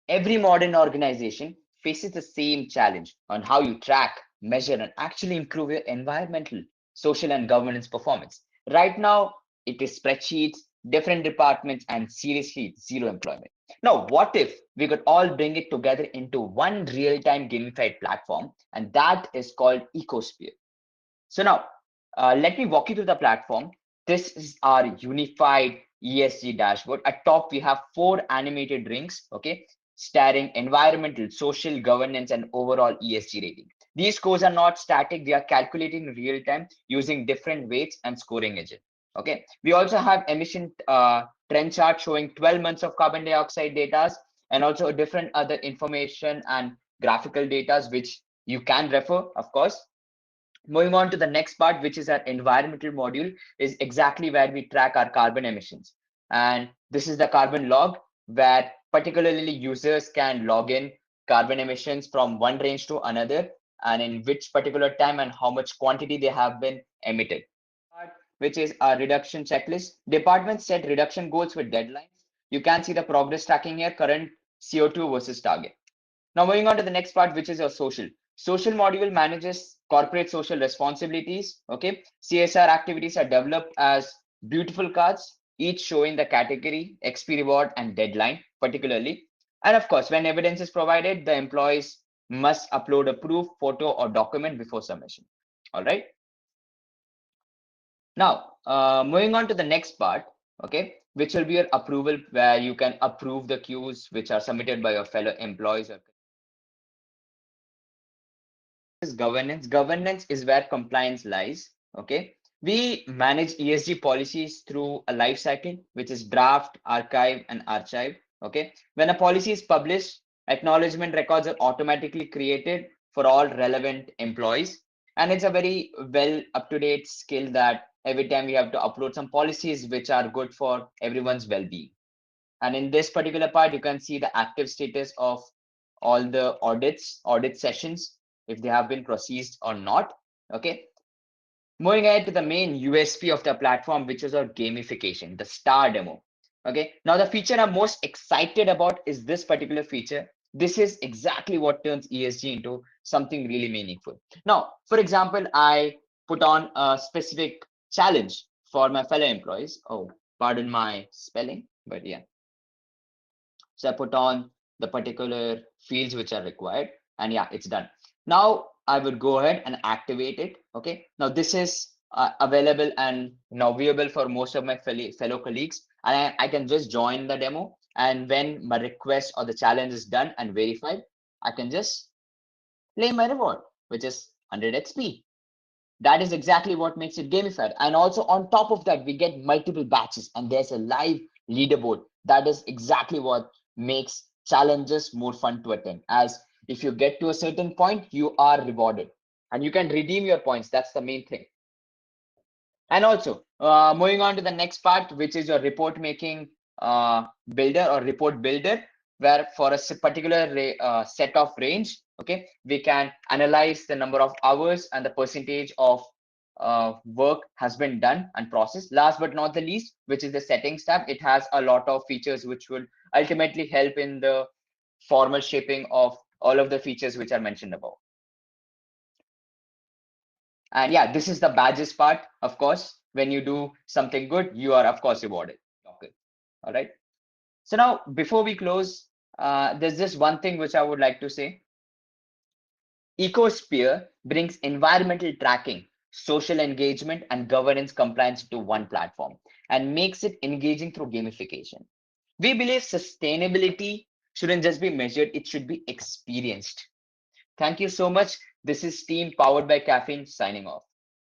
Every modern organization faces the same challenge on how you track, measure, and actually improve your environmental, social, and governance performance. Right now, it is spreadsheets, different departments, and seriously zero employment. Now, what if we could all bring it together into one real-time gamified platform, and that is called Ecosphere? So now, let me walk you through the platform. This is our unified ESG dashboard. At top, we have four animated rings, okay, starring environmental, social, governance, and overall ESG rating. These scores are not static. They are calculated in real time using different weights and scoring engine. Okay. We also have emission trend chart showing 12 months of carbon dioxide data and also different other information and graphical data, which you can refer, of course. Moving on to the next part, which is our environmental module, is exactly where we track our carbon emissions. And this is the carbon log, where particularly users can log in carbon emissions from one range to another, and in which particular time and how much quantity they have been emitted. Which is a reduction checklist. Departments set reduction goals with deadlines. You can see the progress tracking here, current CO2 versus target. Now moving on to the next part, which is your social. Social module manages corporate social responsibilities. Okay, CSR activities are developed as beautiful cards, each showing the category, XP reward, and deadline particularly. And of course, when evidence is provided, the employees must upload a proof, photo, or document before submission. All right. Now, moving on to the next part, okay, which will be your approval, where you can approve the cues which are submitted by your fellow employees or is governance. Governance is where compliance lies. Okay. We manage ESG policies through a life cycle, which is draft, archive, and archive. Okay. When a policy is published, acknowledgement records are automatically created for all relevant employees. And it's a very well up to date skill that every time we have to upload some policies which are good for everyone's well being. And in this particular part, you can see the active status of all the audit sessions, if they have been processed or not. Okay. Moving ahead to the main USP of the platform, which is our gamification, the star demo. Okay. Now, the feature I'm most excited about is this particular feature. This is exactly what turns ESG into something really meaningful. Now, for example, I put on a specific challenge for my fellow employees. Oh, pardon my spelling, but yeah. So I put on the particular fields which are required, and yeah, it's done. Now I would go ahead and activate it. Okay. Now this is available and now viewable for most of my fellow colleagues, and I can just join the demo. And when my request or the challenge is done and verified, I can just claim my reward, which is 100 XP. That is exactly what makes it gamified. And also on top of that, we get multiple batches and there's a live leaderboard. That is exactly what makes challenges more fun to attend. As if you get to a certain point, you are rewarded and you can redeem your points. That's the main thing. And also, moving on to the next part, which is your report making builder or report builder, where for a particular set of range, okay, we can analyze the number of hours and the percentage of work has been done and processed. Last but not the least, which is the settings tab, it has a lot of features which will ultimately help in the formal shaping of all of the features which are mentioned above. And yeah, this is the badges part. Of course, when you do something good, you are of course rewarded. Okay. All right. So now before we close, there's just one thing which I would like to say. Ecosphere brings environmental tracking, social engagement, and governance compliance to one platform and makes it engaging through gamification. We believe sustainability shouldn't just be measured, it should be experienced. Thank you so much. This is Team Powered by Caffeine signing off.